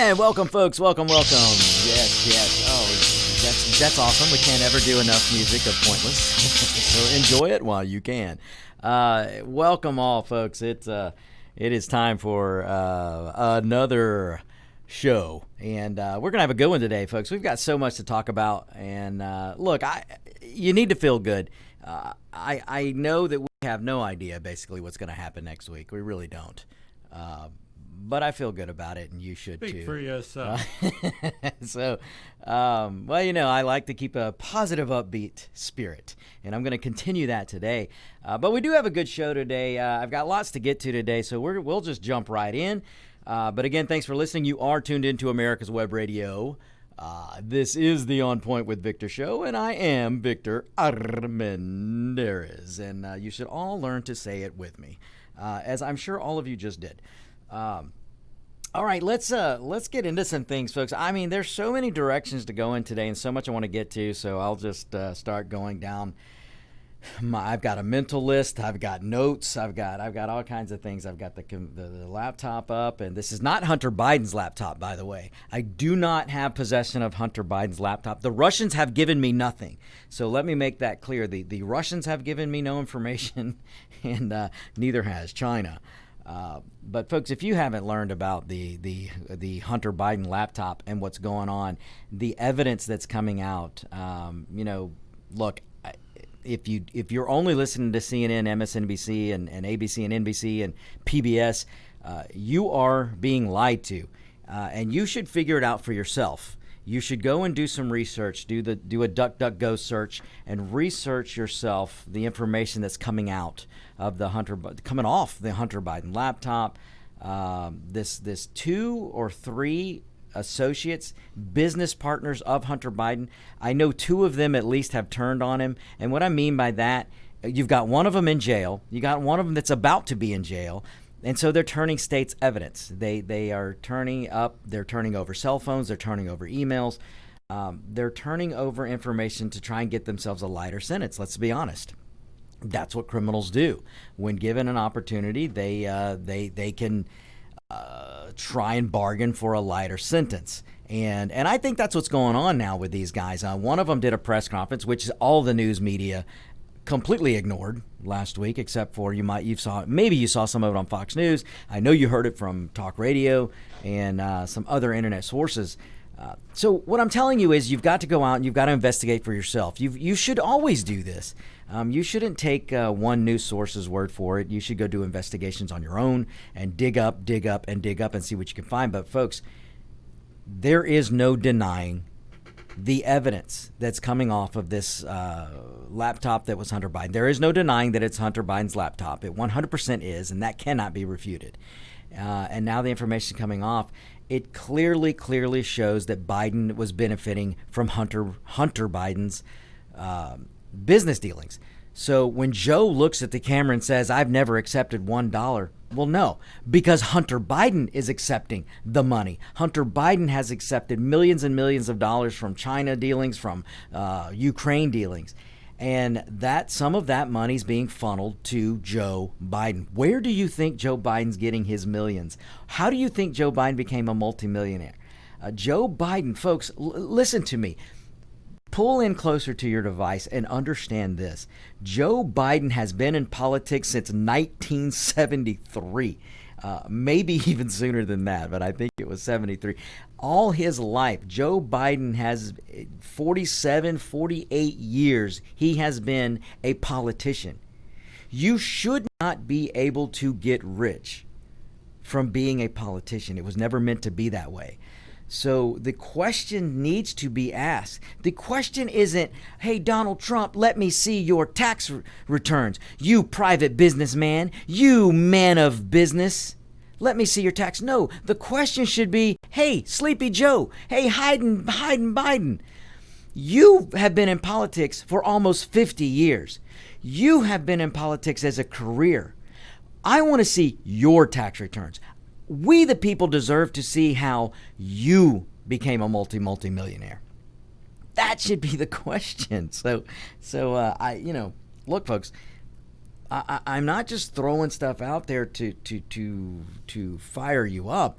And welcome, folks. Welcome. Yes. Oh, that's awesome. We can't ever do enough music of Pointless. So enjoy it while you can. Welcome all, folks. It is time for another show, and we're gonna have a good one today, folks. We've got so much to talk about, and look, you need to feel good. I know that we have no idea basically what's going to happen next week. We really don't. But I feel good about it, and you should too. Speak for yourself. So, well, you know, I like to keep a positive, upbeat spirit, and I'm going to continue that today. But we do have a good show today. I've got lots to get to today, so we'll just jump right in. But again, thanks for listening. You are tuned into America's Web Radio. This is the On Point with Victor show, and I am Victor Armendariz, and you should all learn to say it with me, as I'm sure all of you just did. All right, let's get into some things, folks. I mean, there's so many directions to go in today, and so much I want to get to. So I'll just start going down. I've got a mental list. I've got notes. I've got all kinds of things. I've got the laptop up, and this is not Hunter Biden's laptop, by the way. I do not have possession of Hunter Biden's laptop. The Russians have given me nothing. So let me make that clear. The Russians have given me no information, and neither has China. But folks, if you haven't learned about the Hunter Biden laptop and what's going on, the evidence that's coming out, look, if you're only listening to CNN, MSNBC, and ABC and NBC and PBS, you are being lied to, and you should figure it out for yourself. You should go and do some research, do a DuckDuckGo search, and research yourself the information that's coming out of coming off the Hunter Biden laptop. This 2 or 3 associates, business partners of Hunter Biden. I know 2 of them at least have turned on him, and what I mean by that, you've got one of them in jail. You got one of them that's about to be in jail. And so they're turning state's evidence. They are turning up. They're turning over cell phones. They're turning over emails. They're turning over information to try and get themselves a lighter sentence. Let's be honest. That's what criminals do. When given an opportunity, they can try and bargain for a lighter sentence. And I think that's what's going on now with these guys. One of them did a press conference, which all the news media completely ignored last week, except for you saw some of it on Fox News. I know you heard it from talk radio and some other internet sources. So what I'm telling you is you've got to go out and you've got to investigate for yourself. You should always do this. You shouldn't take one news source's word for it. You should go do investigations on your own and dig up and see what you can find. But folks, there is no denying the evidence that's coming off of this laptop that was Hunter Biden. There is no denying that it's Hunter Biden's laptop. It 100% is, and that cannot be refuted. And now the information coming off, it clearly shows that Biden was benefiting from Hunter Biden's business dealings. So when Joe looks at the camera and says, "I've never accepted $1, well, no, because Hunter Biden is accepting the money. Hunter Biden has accepted millions and millions of dollars from China dealings, from Ukraine dealings. And that some of that money's being funneled to Joe Biden. Where do you think Joe Biden's getting his millions? How do you think Joe Biden became a multimillionaire? Joe Biden, folks, listen to me. Pull in closer to your device and understand this. Joe Biden has been in politics since 1973. Maybe even sooner than that, but I think it was 73. All his life, Joe Biden has 47, 48 years. He has been a politician. You should not be able to get rich from being a politician. It was never meant to be that way. So the question needs to be asked. The question isn't, "Hey, Donald Trump, let me see your tax returns. You private businessman, you man of business, let me see your tax." No, the question should be, "Hey, Sleepy Joe, hey, Biden, you have been in politics for almost 50 years. You have been in politics as a career. I want to see your tax returns. We, the people, deserve to see how you became a multi-millionaire." That should be the question. So, look, folks, I'm not just throwing stuff out there to fire you up.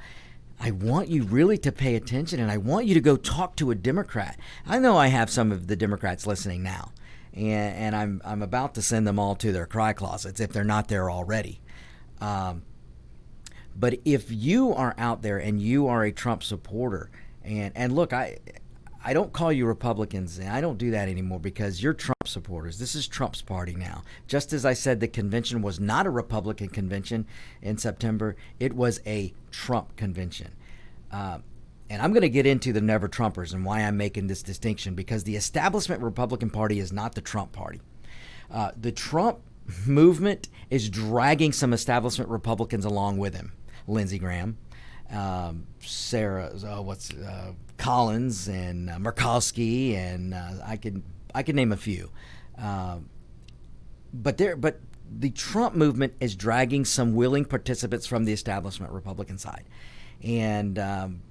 I want you really to pay attention, and I want you to go talk to a Democrat. I know I have some of the Democrats listening now, and I'm about to send them all to their cry closets if they're not there already. But if you are out there and you are a Trump supporter, and look, I don't call you Republicans, and I don't do that anymore because you're Trump supporters. This is Trump's party now. Just as I said, the convention was not a Republican convention in September, it was a Trump convention. And I'm going to get into the Never Trumpers and why I'm making this distinction, because the establishment Republican Party is not the Trump party. The Trump movement is dragging some establishment Republicans along with him. Lindsey Graham, Collins, and Murkowski, and I could name a few. But the Trump movement is dragging some willing participants from the establishment Republican side. And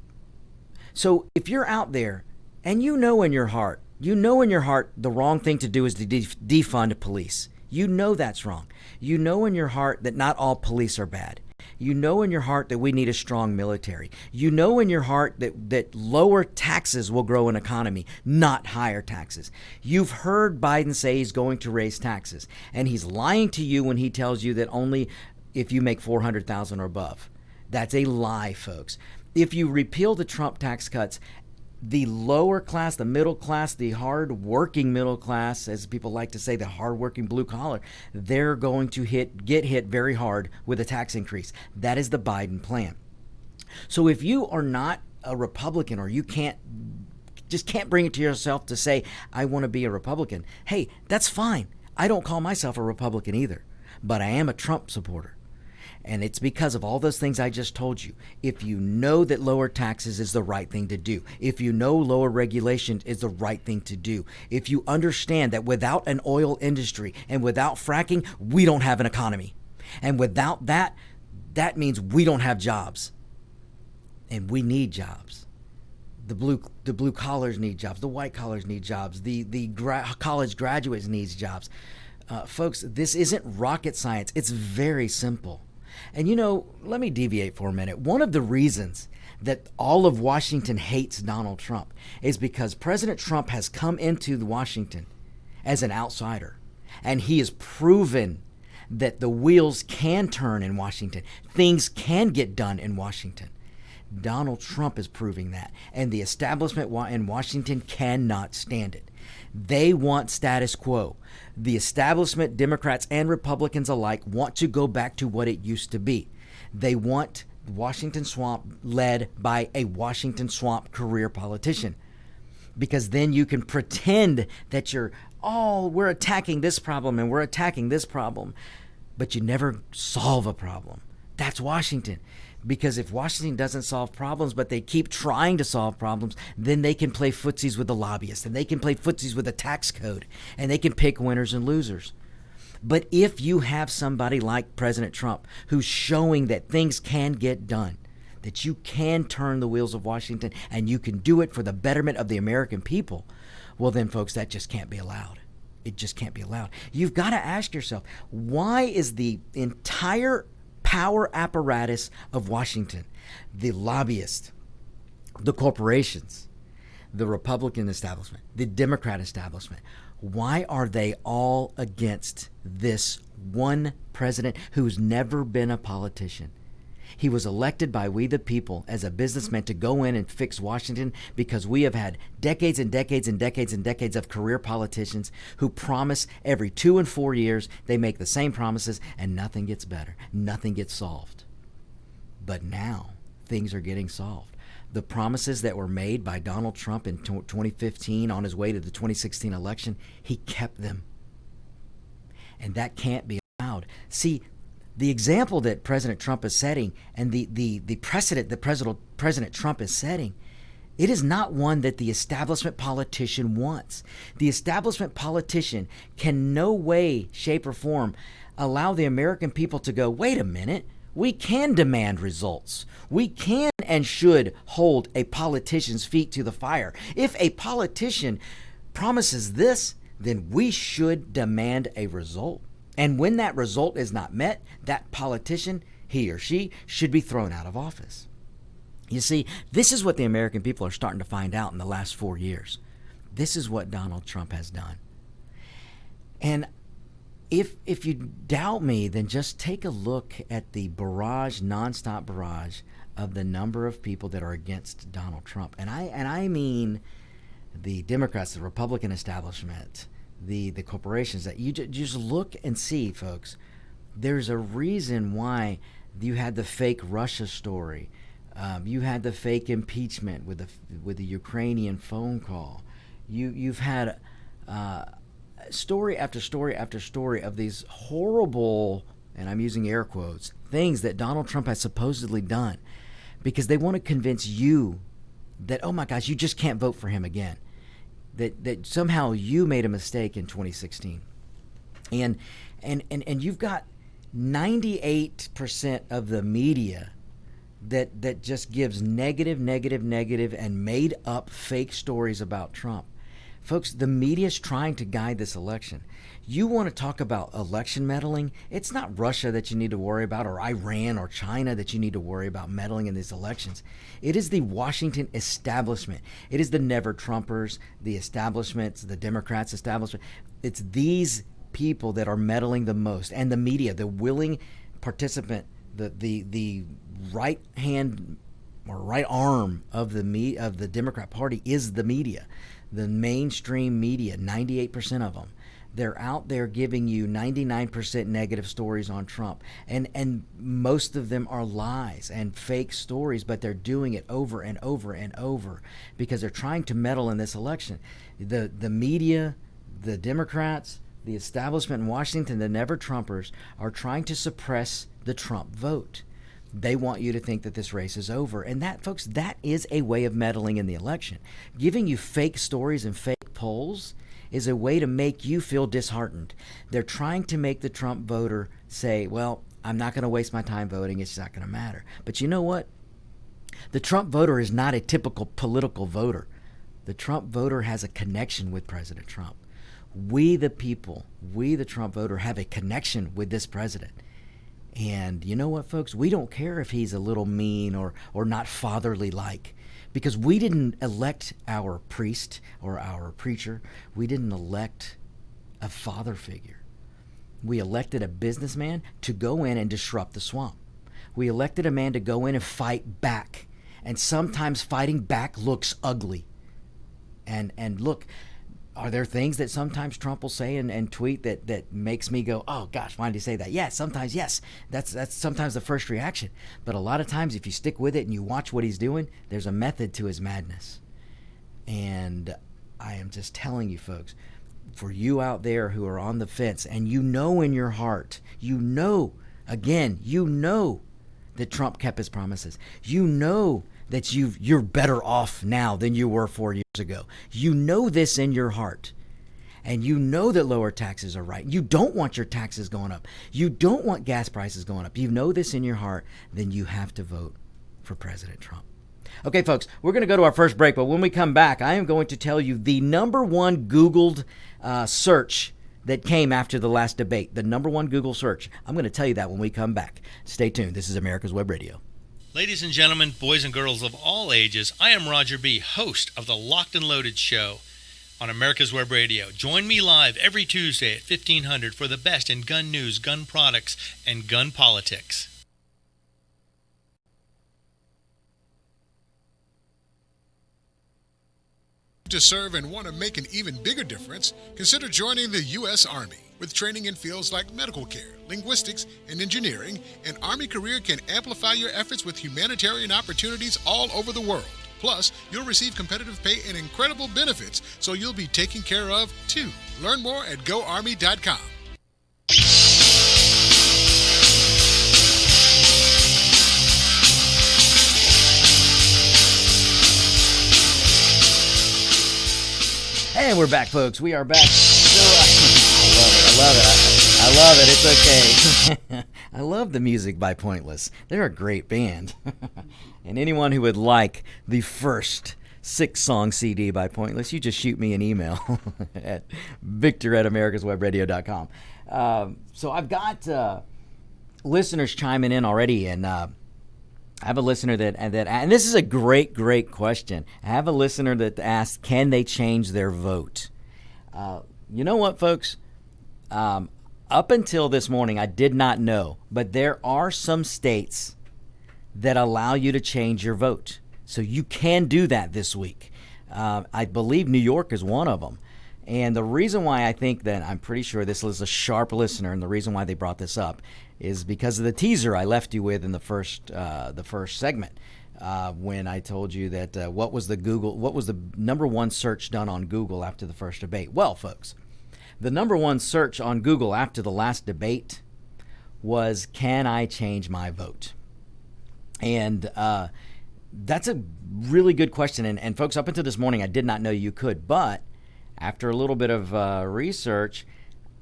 so if you're out there and you know in your heart the wrong thing to do is to defund police. You know that's wrong. You know in your heart that not all police are bad. You know in your heart that we need a strong military. You know in your heart that lower taxes will grow an economy, not higher taxes. You've heard Biden say he's going to raise taxes, and he's lying to you when he tells you that only if you make $400,000 or above. That's a lie, folks. If you repeal the Trump tax cuts, the lower class, the middle class, the hard-working middle class, as people like to say, the hard-working blue collar, they're going to get hit very hard with a tax increase. That is the Biden plan. So if you are not a Republican, or you can't bring it to yourself to say, I want to be a Republican, hey, that's fine. I don't call myself a Republican either, but I am a Trump supporter. And it's because of all those things I just told you. If you know that lower taxes is the right thing to do, if you know lower regulation is the right thing to do, if you understand that without an oil industry and without fracking, we don't have an economy. And without that, that means we don't have jobs. And we need jobs. The blue collars need jobs. The white collars need jobs. The college graduates need jobs. Folks, this isn't rocket science. It's very simple. And let me deviate for a minute. One of the reasons that all of Washington hates Donald Trump is because President Trump has come into Washington as an outsider, and he has proven that the wheels can turn in Washington. Things can get done in Washington. Donald Trump is proving that, and the establishment in Washington cannot stand it. They want status quo. The establishment, Democrats and Republicans alike, want to go back to what it used to be. They want Washington Swamp led by a Washington Swamp career politician, because then you can pretend that we're attacking this problem and we're attacking this problem, but you never solve a problem. That's Washington. Because if Washington doesn't solve problems, but they keep trying to solve problems, then they can play footsies with the lobbyists, and they can play footsies with the tax code, and they can pick winners and losers. But if you have somebody like President Trump who's showing that things can get done, that you can turn the wheels of Washington, and you can do it for the betterment of the American people, well then, folks, that just can't be allowed. It just can't be allowed. You've got to ask yourself, why is the entire power apparatus of Washington, the lobbyists, the corporations, the Republican establishment, the Democrat establishment, why are they all against this one president who's never been a politician? He was elected by we the people as a businessman to go in and fix Washington, because we have had decades and decades and decades and decades of career politicians who promise every 2 and 4 years they make the same promises and nothing gets better. Nothing gets solved. But now things are getting solved. The promises that were made by Donald Trump in 2015 on his way to the 2016 election, he kept them. And that can't be allowed. See, the example that President Trump is setting, and the precedent that President Trump is setting, it is not one that the establishment politician wants. The establishment politician can no way, shape, or form allow the American people to go, wait a minute, we can demand results. We can and should hold a politician's feet to the fire. If a politician promises this, then we should demand a result. And when that result is not met, that politician, he or she, should be thrown out of office. You see, this is what the American people are starting to find out in the last 4 years. This is what Donald Trump has done. And if you doubt me, then just take a look at the barrage, nonstop barrage of the number of people that are against Donald Trump. And I mean the Democrats, the Republican establishment, the corporations. That you just look and see, folks. There's a reason why you had the fake Russia story. You had the fake impeachment with the Ukrainian phone call. You've had story after story after story of these horrible, and I'm using air quotes, things that Donald Trump has supposedly done because they want to convince you that, oh my gosh, you just can't vote for him again. That somehow you made a mistake in 2016. And you've got 98% of the media that just gives negative, and made up fake stories about Trump. Folks, the media is trying to guide this election. You want to talk about election meddling? It's not Russia that you need to worry about, or Iran or China that you need to worry about meddling in these elections. It is the Washington establishment. It is the never Trumpers, the establishments, the Democrats establishment. It's these people that are meddling the most, and the media, the willing participant, the right hand or right arm of the Democrat Party is the media. The mainstream media, 98% of them, they're out there giving you 99% negative stories on Trump. And most of them are lies and fake stories, but they're doing it over and over and over because they're trying to meddle in this election. The media, the Democrats, the establishment in Washington, the never Trumpers, are trying to suppress the Trump vote. They want you to think that this race is over. And that, folks, that is a way of meddling in the election. Giving you fake stories and fake polls is a way to make you feel disheartened. They're trying to make the Trump voter say, well, I'm not going to waste my time voting. It's not going to matter. But you know what? The Trump voter is not a typical political voter. The Trump voter has a connection with President Trump. We, the people, we, the Trump voter, have a connection with this president. And you know what, folks? We don't care if he's a little mean or not fatherly like, because we didn't elect our priest or our preacher. We didn't elect a father figure. We elected a businessman to go in and disrupt the swamp. We elected a man to go in and fight back. And sometimes fighting back looks ugly. And look, are there things that sometimes Trump will say and tweet that makes me go, oh gosh, why did he say that? Yeah, sometimes, yes. That's sometimes the first reaction. But a lot of times if you stick with it and you watch what he's doing, there's a method to his madness. And I am just telling you, folks, for you out there who are on the fence and you know in your heart, you know that Trump kept his promises. You know that you're better off now than you were 4 years ago. You know this in your heart. And you know that lower taxes are right. You don't want your taxes going up. You don't want gas prices going up. You know this in your heart. Then you have to vote for President Trump. Okay, folks, we're going to go to our first break. But when we come back, I am going to tell you the number one Googled search that came after the last debate. The number one Google search. I'm going to tell you that when we come back. Stay tuned. This is America's Web Radio. Ladies and gentlemen, boys and girls of all ages, I am Roger B., host of the Locked and Loaded Show on America's Web Radio. Join me live every Tuesday at 1500 for the best in gun news, gun products, and gun politics. To serve and want to make an even bigger difference, consider joining the U.S. Army. With training in fields like medical care, linguistics, and engineering, an Army career can amplify your efforts with humanitarian opportunities all over the world. Plus, you'll receive competitive pay and incredible benefits, so you'll be taken care of, too. Learn more at GoArmy.com. And we're back, folks. We are back. I love it. It's okay. I love the music by Pointless. They're a great band. And anyone who would like the first 6-song CD by Pointless, you just shoot me an email at victor@americaswebradio.com. So I've got listeners chiming in already, and I have a listener and this is a great question. I have a listener that asked, can they change their vote? You know what, folks? Up until this morning, I did not know, but there are some states that allow you to change your vote. So you can do that this week. I believe New York is one of them. And the reason why I think that, I'm pretty sure this is a sharp listener, and the reason why they brought this up is because of the teaser I left you with in the first segment, when I told you that what was the number one search done on Google after the first debate. Well, folks, the number one search on Google after the last debate was, can I change my vote? And that's a really good question. And folks, up until this morning, I did not know you could. But after a little bit of research,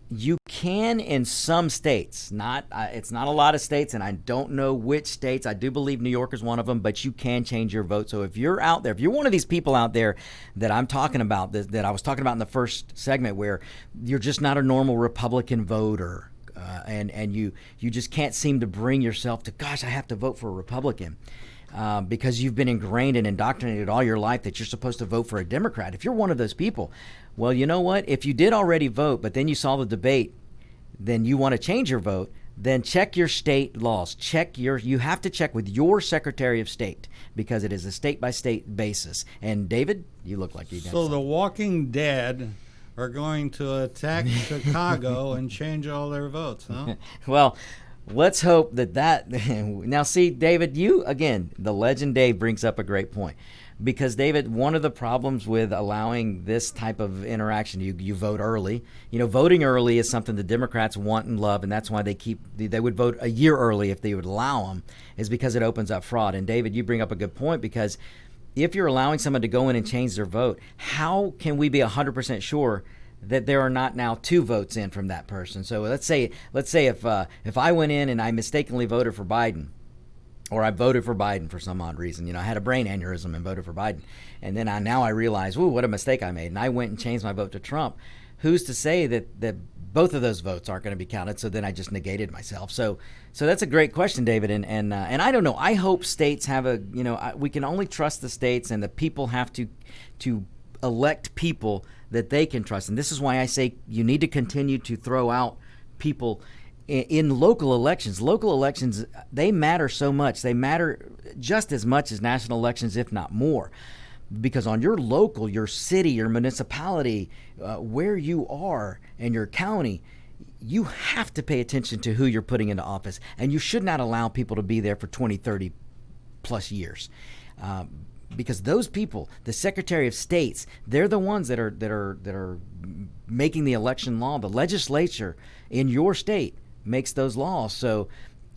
you can in some states. It's not a lot of states, and I don't know which states. I do believe New York is one of them, but you can change your vote. So if you're out there, if you're one of these people out there that I'm talking about, that I was talking about in the first segment, where you're just not a normal Republican voter, and you just can't seem to bring yourself to, gosh, I have to vote for a Republican. Because you've been ingrained and indoctrinated all your life that you're supposed to vote for a Democrat. If you're one of those people, well, you know what? If you did already vote, but then you saw the debate, then you want to change your vote, then check your state laws. You have to check with your Secretary of State, because it is a state-by-state basis. And David, you look like you got So the Walking Dead are going to attack Chicago and change all their votes, huh? Well, let's hope that now, see, David, the legend Dave brings up a great point, because David, one of the problems with allowing this type of interaction, you vote early. Voting early is something the Democrats want and love, and that's why they would vote a year early if they would allow them, is because it opens up fraud. And David, you bring up a good point, because if you're allowing someone to go in and change their vote, how can we be 100% sure that there are not now two votes in from that person? So let's say if I went in and I mistakenly voted for Biden, or I voted for Biden for some odd reason, I had a brain aneurysm and voted for Biden, and then I realized, ooh, what a mistake I made, and I went and changed my vote to Trump. Who's to say that both of those votes aren't going to be counted? So then I just negated myself. So that's a great question, David, and I don't know. I hope states have we can only trust the states, and the people have to elect people that they can trust. And this is why I say you need to continue to throw out people in local elections. Local elections, they matter so much. They matter just as much as national elections, if not more. Because on your local, your city, your municipality, where you are, and your county, you have to pay attention to who you're putting into office. And you should not allow people to be there for 20, 30 plus years. Because those people, the Secretary of States, they're the ones that are making the election law. The legislature in your state makes those laws. So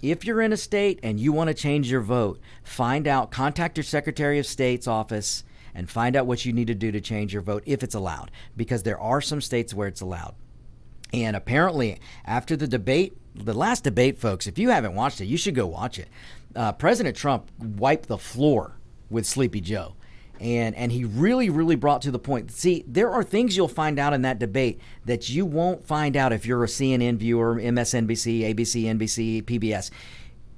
if you're in a state and you want to change your vote, contact your Secretary of State's office and find out what you need to do to change your vote, if it's allowed, because there are some states where it's allowed. And apparently after the last debate, folks, if you haven't watched it, you should go watch it. President Trump wiped the floor with Sleepy Joe. And he really, really brought to the point. See, there are things you'll find out in that debate that you won't find out if you're a CNN viewer, MSNBC, ABC, NBC, PBS.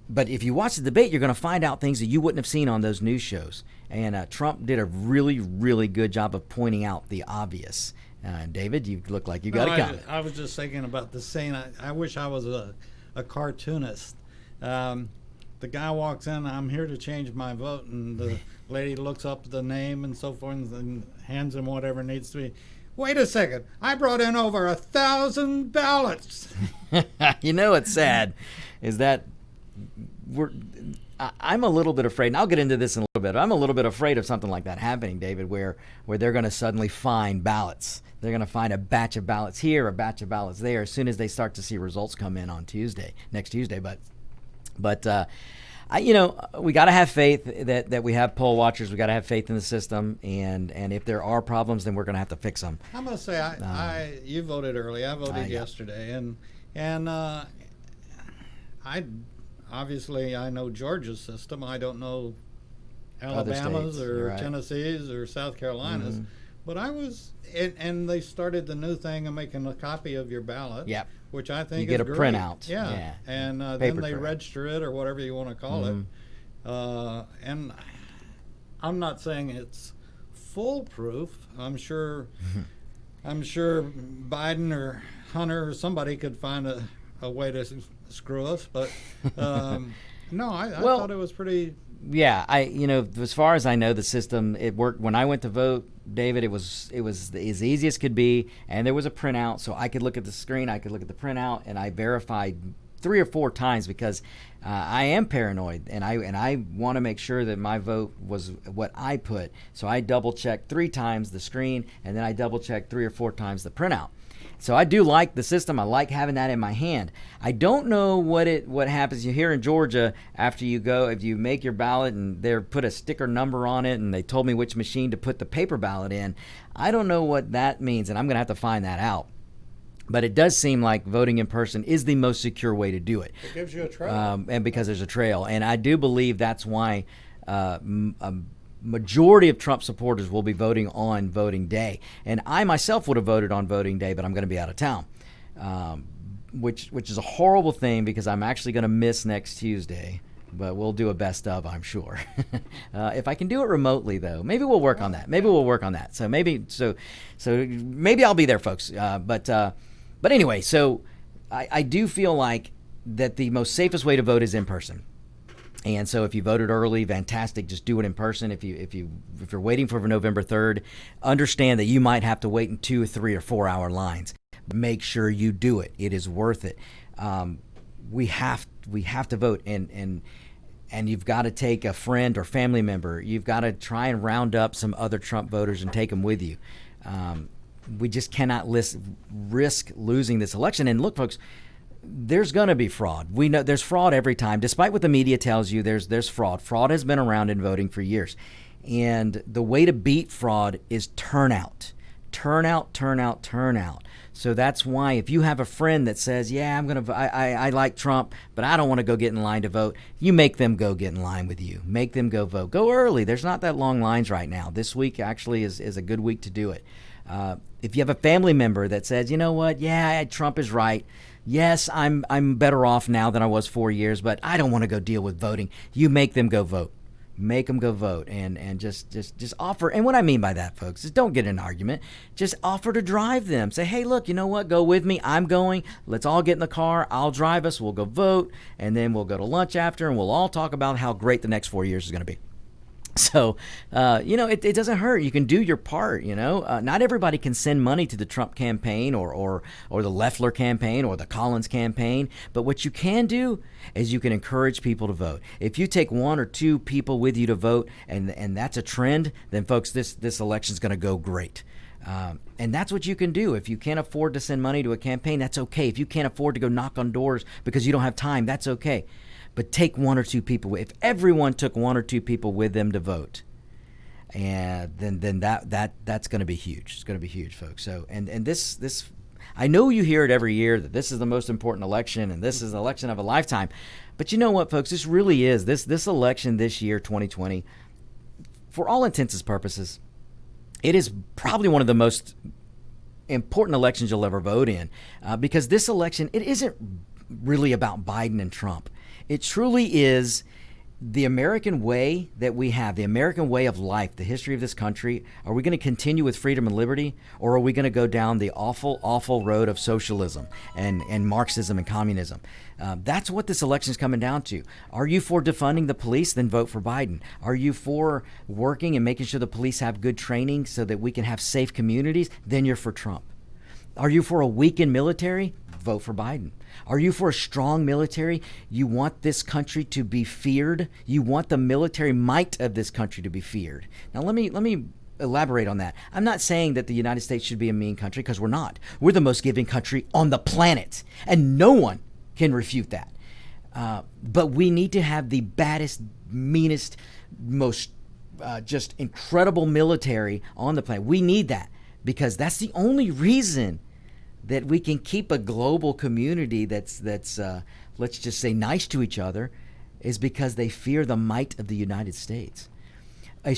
But if you watch the debate, you're going to find out things that you wouldn't have seen on those news shows. And Trump did a really, really good job of pointing out the obvious. David, you look like you got a comment. I was just thinking about the saying, I wish I was a cartoonist. The guy walks in, I'm here to change my vote, and the lady looks up the name and so forth and hands him whatever needs to be. Wait a second, I brought in over 1,000 ballots. What's sad is that I'm a little bit afraid, and I'll get into this in a little bit. I'm a little bit afraid of something like that happening, David, where they're going to suddenly find ballots. They're going to find a batch of ballots here, a batch of ballots there, as soon as they start to see results come in on next Tuesday. But we got to have faith that we have poll watchers. We got to have faith in the system, and if there are problems, then we're going to have to fix them. I must say, you voted early. I voted yesterday, and I obviously I know Georgia's system. I don't know Alabama's or Tennessee's or South Carolina's. Mm-hmm. But I was, and they started the new thing of making a copy of your ballot. Yep. Which I think you get is a great. printout. Yeah. And then they register it or whatever you want to call it. And I'm not saying it's foolproof. I'm sure Biden or Hunter or somebody could find a way to screw us, but no, I thought it was pretty. Yeah, as far as I know, the system, it worked. When I went to vote, David, it was as easy as could be, and there was a printout, so I could look at the screen, I could look at the printout, and I verified 3 or 4 times because I am paranoid, and I want to make sure that my vote was what I put. So I double checked 3 times the screen, and then I double checked 3 or 4 times the printout. So I do like the system. I like having that in my hand. I don't know what happens here in Georgia after you go, if you make your ballot and they put a sticker number on it and they told me which machine to put the paper ballot in. I don't know what that means, and I'm going to have to find that out. But it does seem like voting in person is the most secure way to do it. It gives you a trail. And because there's a trail. And I do believe that's why a majority of Trump supporters will be voting on voting day. And I myself would have voted on voting day, but I'm going to be out of town, which is a horrible thing because I'm actually going to miss next Tuesday. But we'll do a best of, I'm sure. If I can do it remotely, though, maybe we'll work on that. So maybe I'll be there, folks. But anyway, so I do feel like that the most safest way to vote is in person. And so if you voted early, fantastic. Just do it in person. If you're waiting for November 3rd, understand that you might have to wait in 2 or 3 or 4 hour lines. Make sure you do it. It is worth it. We have to vote, and you've got to take a friend or family member. You've got to try and round up some other Trump voters and take them with you. We just cannot risk losing this election. And look, folks, there's going to be fraud. We know there's fraud every time. Despite what the media tells you, there's fraud. Fraud has been around in voting for years. And the way to beat fraud is turnout. Turnout. So that's why if you have a friend that says, yeah, I like Trump, but I don't want to go get in line to vote, you make them go get in line with you. Make them go vote. Go early. There's not that long lines right now. This week actually is a good week to do it. If you have a family member that says, you know what, yeah, Trump is right. Yes, I'm better off now than I was 4 years, but I don't want to go deal with voting. You make them go vote. Make them go vote and just offer. And what I mean by that, folks, is don't get in an argument. Just offer to drive them. Say, hey, look, you know what? Go with me. I'm going. Let's all get in the car. I'll drive us. We'll go vote. And then we'll go to lunch after, and we'll all talk about how great the next 4 years is going to be. So, it doesn't hurt. You can do your part, Not everybody can send money to the Trump campaign or the Loeffler campaign or the Collins campaign. But what you can do is you can encourage people to vote. If you take 1 or 2 people with you to vote and that's a trend, then, folks, this election is going to go great. And that's what you can do. If you can't afford to send money to a campaign, that's okay. If you can't afford to go knock on doors because you don't have time, that's okay. But take 1 or 2 people. If everyone took 1 or 2 people with them to vote, and then that's going to be huge. It's going to be huge, folks. So and this, I know you hear it every year that this is the most important election and this is the election of a lifetime. But you know what, folks? This really is this election this year, 2020. For all intents and purposes, it is probably one of the most important elections you'll ever vote in, because this election, it isn't really about Biden and Trump. It truly is the American way that we have, the American way of life, the history of this country. Are we going to continue with freedom and liberty, or are we going to go down the awful, awful road of socialism and Marxism and communism? That's what this election is coming down to. Are you for defunding the police? Then vote for Biden. Are you for working and making sure the police have good training so that we can have safe communities? Then you're for Trump. Are you for a weakened military? Vote for Biden. Are you for a strong military? You want this country to be feared. You want the military might of this country to be feared. Now, let me elaborate on that. I'm not saying that the United States should be a mean country, because we're not. We're the most giving country on the planet, and no one can refute that. But we need to have the baddest, meanest, most just incredible military on the planet. We need that, because that's the only reason that we can keep a global community that's let's just say nice to each other, is because they fear the might of the United States. A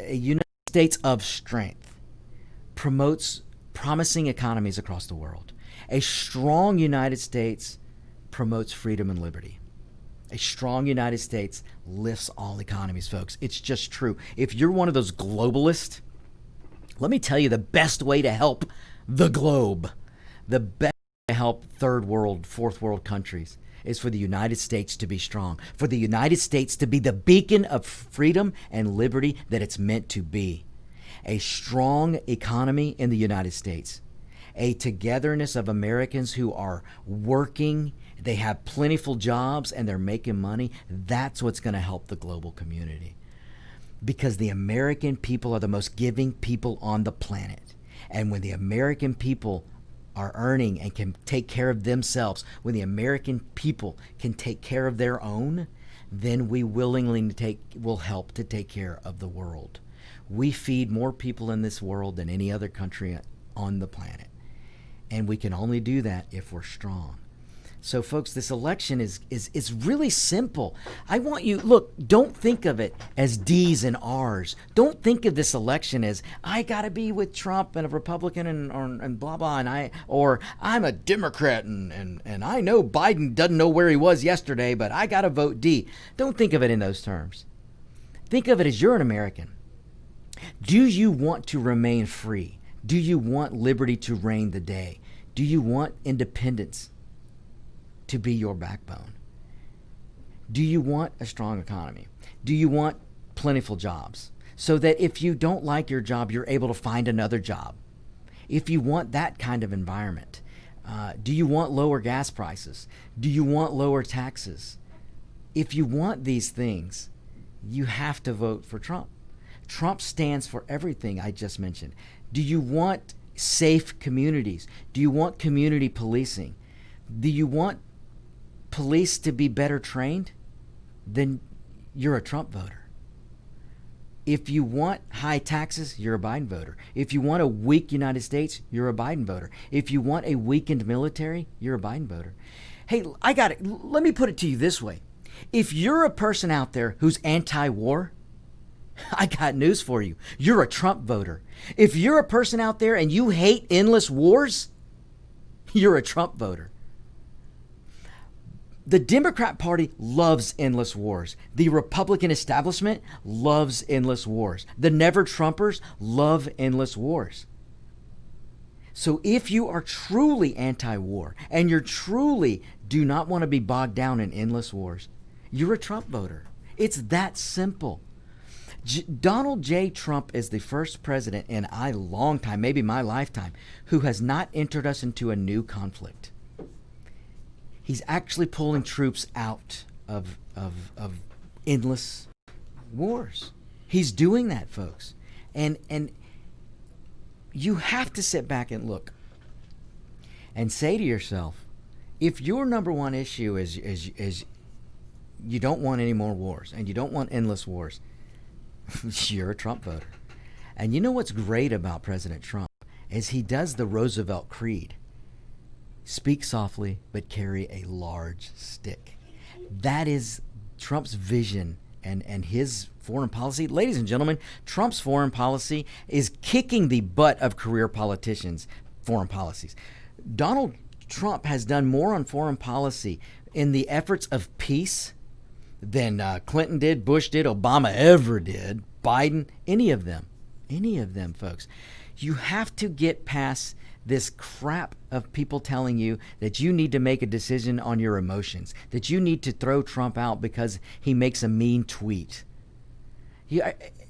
United States of strength promotes promising economies across the world. A strong United States promotes freedom and liberty. A strong United States lifts all economies, folks. It's just true. If you're one of those globalists, let me tell you the best way to help the globe, the best way to help third world, fourth world countries is for the United States to be strong, for the United States to be the beacon of freedom and liberty that it's meant to be. A strong economy in the United States, a togetherness of Americans who are working, they have plentiful jobs, and they're making money. That's what's going to help the global community. Because the American people are the most giving people on the planet. And when the American people are earning and can take care of themselves, when the American people can take care of their own, then we willingly will help to take care of the world. We feed more people in this world than any other country on the planet. And we can only do that if we're strong. So, folks, this election is really simple. I want you, look, don't think of it as D's and R's. Don't think of this election as, I got to be with Trump and a Republican and blah, blah, or I'm a Democrat and I know Biden doesn't know where he was yesterday, but I got to vote D. Don't think of it in those terms. Think of it as you're an American. Do you want to remain free? Do you want liberty to reign the day? Do you want independence to be your backbone? Do you want a strong economy? Do you want plentiful jobs so that if you don't like your job, you're able to find another job? If you want that kind of environment, do you want lower gas prices? Do you want lower taxes? If you want these things, you have to vote for Trump. Trump stands for everything I just mentioned. Do you want safe communities? Do you want community policing? Do you want police to be better trained? Then you're a Trump voter. If you want high taxes, you're a Biden voter. If you want a weak United States, you're a Biden voter. If you want a weakened military, you're a Biden voter. Hey, I got it. Let me put it to you this way. If you're a person out there who's anti-war, I got news for you. You're a Trump voter. If you're a person out there and you hate endless wars, you're a Trump voter. The Democrat Party loves endless wars. The Republican establishment loves endless wars. The never-Trumpers love endless wars. So if you are truly anti-war and you truly do not want to be bogged down in endless wars, you're a Trump voter. It's that simple. Donald J. Trump is the first president in a long time, maybe my lifetime, who has not entered us into a new conflict. He's actually pulling troops out of endless wars. He's doing that, folks. And you have to sit back and look and say to yourself, if your number one issue is you don't want any more wars and you don't want endless wars, you're a Trump voter. And you know what's great about President Trump is he does the Roosevelt Creed. Speak softly, but carry a large stick. That is Trump's vision and his foreign policy. Ladies and gentlemen, Trump's foreign policy is kicking the butt of career politicians' foreign policies. Donald Trump has done more on foreign policy in the efforts of peace than Clinton did, Bush did, Obama ever did, Biden, any of them, folks. You have to get past this crap of people telling you that you need to make a decision on your emotions, that you need to throw Trump out because he makes a mean tweet.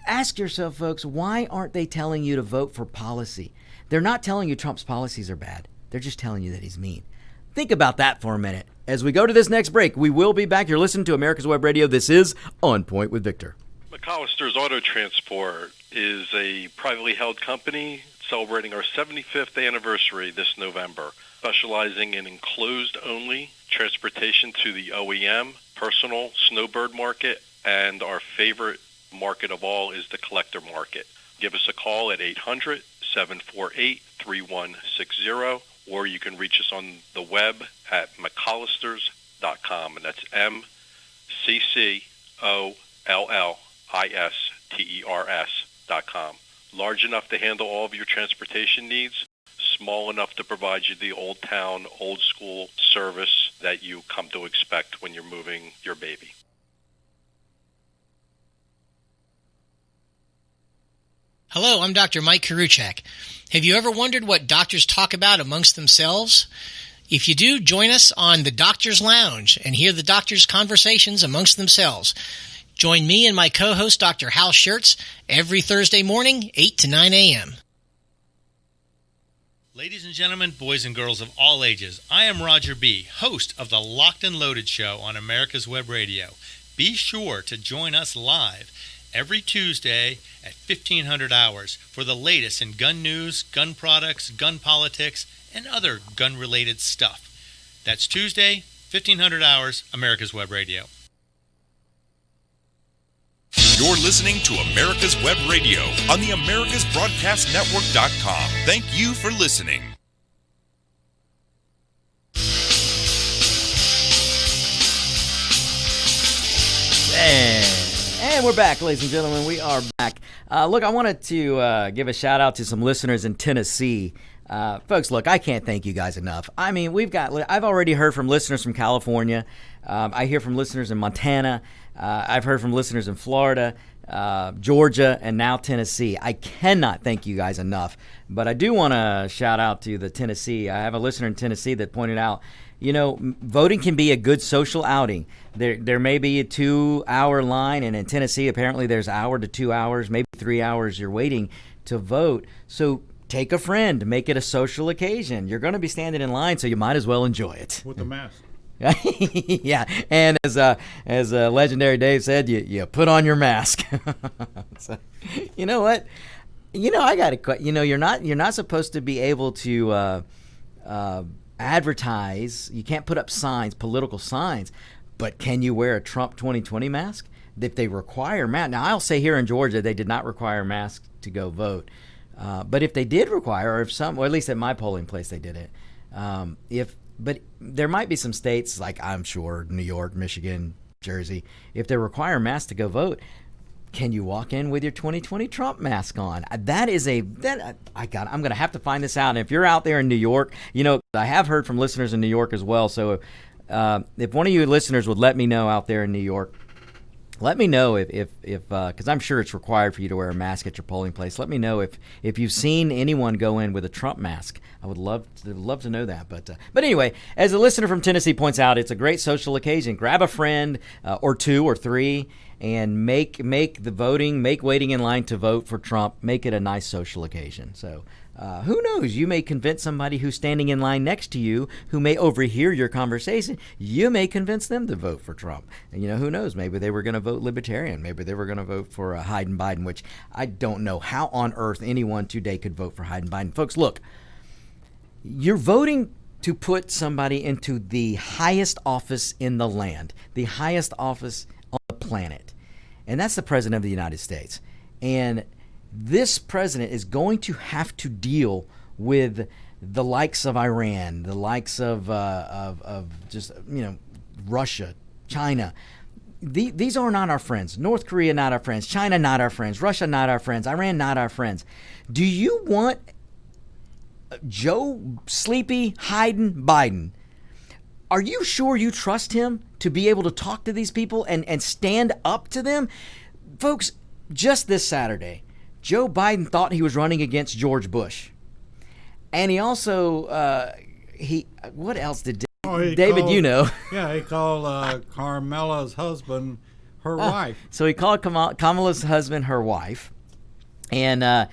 Ask yourself, folks, why aren't they telling you to vote for policy? They're not telling you Trump's policies are bad. They're just telling you that he's mean. Think about that for a minute. As we go to this next break, we will be back. You're listening to America's Web Radio. This is On Point with Victor. McAllister's Auto Transport is a privately held company celebrating our 75th anniversary this November, specializing in enclosed-only transportation to the OEM, personal, snowbird market, and our favorite market of all is the collector market. Give us a call at 800-748-3160, or you can reach us on the web at mcallisters.com, and that's MCCOLLISTERS.com. Large enough to handle all of your transportation needs, small small enough to provide you the old town, old school service that you come to expect when you're moving your baby. Hello, I'm Dr. Mike Karuchak. Have you ever wondered what doctors talk about amongst themselves? If you do, join us on the Doctor's Lounge and hear the doctors' conversations amongst themselves. Join me and my co-host, Dr. Hal Schertz, every Thursday morning, 8 to 9 a.m. Ladies and gentlemen, boys and girls of all ages, I am Roger B., host of the Locked and Loaded Show on America's Web Radio. Be sure to join us live every Tuesday at 1500 hours for the latest in gun news, gun products, gun politics, and other gun-related stuff. That's Tuesday, 1500 hours, America's Web Radio. You're listening to America's Web Radio on the AmericasBroadcastNetwork.com. Thank you for listening. And we're back, ladies and gentlemen. We are back. Look, I wanted to give a shout out to some listeners in Tennessee. Folks, look, I can't thank you guys enough. I mean, I've already heard from listeners from California. I hear from listeners in Montana. I've heard from listeners in Florida, Georgia, and now Tennessee. I cannot thank you guys enough. But I do want to shout out to the Tennessee. I have a listener in Tennessee that pointed out, you know, voting can be a good social outing. There may be a 2-hour line, and in Tennessee, apparently there's hour to 2 hours, maybe 3 hours you're waiting to vote. So take a friend, make it a social occasion. You're going to be standing in line, so you might as well enjoy it. With the mask. Yeah, and as legendary Dave said, you put on your mask. So, you know what? You know, I got to. You know, you're not supposed to be able to advertise. You can't put up signs, political signs. But can you wear a Trump 2020 mask? If they require masks. Now, I'll say here in Georgia, they did not require masks to go vote. But if they did require, or at least at my polling place, they did it. But there might be some states, like I'm sure New York, Michigan, Jersey, if they require masks to go vote, can you walk in with your 2020 Trump mask on? I'm going to have to find this out. And if you're out there in New York, you know, I have heard from listeners in New York as well. So if one of you listeners would let me know out there in New York, let me know if because I'm sure it's required for you to wear a mask at your polling place. Let me know if you've seen anyone go in with a Trump mask. I would love to know that. But anyway, as a listener from Tennessee points out, it's a great social occasion. Grab a friend or two or three and make the voting, make waiting in line to vote for Trump, make it a nice social occasion. So who knows? You may convince somebody who's standing in line next to you who may overhear your conversation. You may convince them to vote for Trump. And, you know, who knows? Maybe they were going to vote Libertarian. Maybe they were going to vote for Biden, which I don't know how on earth anyone today could vote for Biden. Folks, look, you're voting to put somebody into the highest office in the land, the highest office on the planet, and that's the President of the United States. And this president is going to have to deal with the likes of Iran, the likes of just, you know, Russia, China. These are not our friends. North Korea, not our friends. China, not our friends. Russia, not our friends. Iran, not our friends. Do you want Joe Sleepy Biden? Are you sure you trust him to be able to talk to these people and stand up to them? Folks, just this Saturday, Joe Biden thought he was running against George Bush. And he also, what else did David, you know? Yeah, he called Carmela's husband her wife. So he called Kamala's husband her wife. And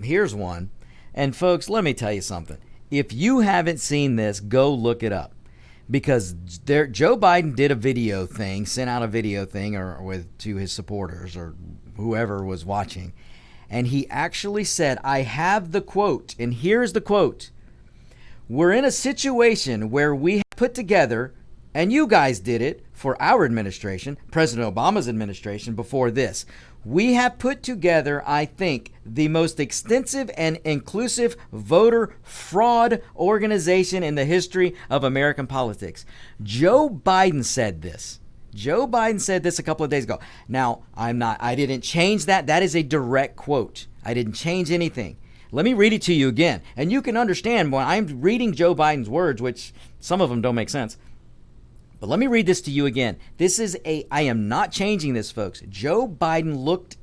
here's one. And folks, let me tell you something. If you haven't seen this, go look it up. Because Joe Biden did a video thing, sent out a video thing to his supporters or whoever was watching. And he actually said, I have the quote, and here's the quote. We're in a situation where we have put together, and you guys did it for our administration, President Obama's administration before this. We have put together, I think, the most extensive and inclusive voter fraud organization in the history of American politics. Joe Biden said this. Joe Biden said this a couple of days ago. Now, I didn't change that. That is a direct quote. I didn't change anything. Let me read it to you again. And you can understand when I'm reading Joe Biden's words, which some of them don't make sense. But let me read this to you again. I am not changing this, folks. Joe Biden looked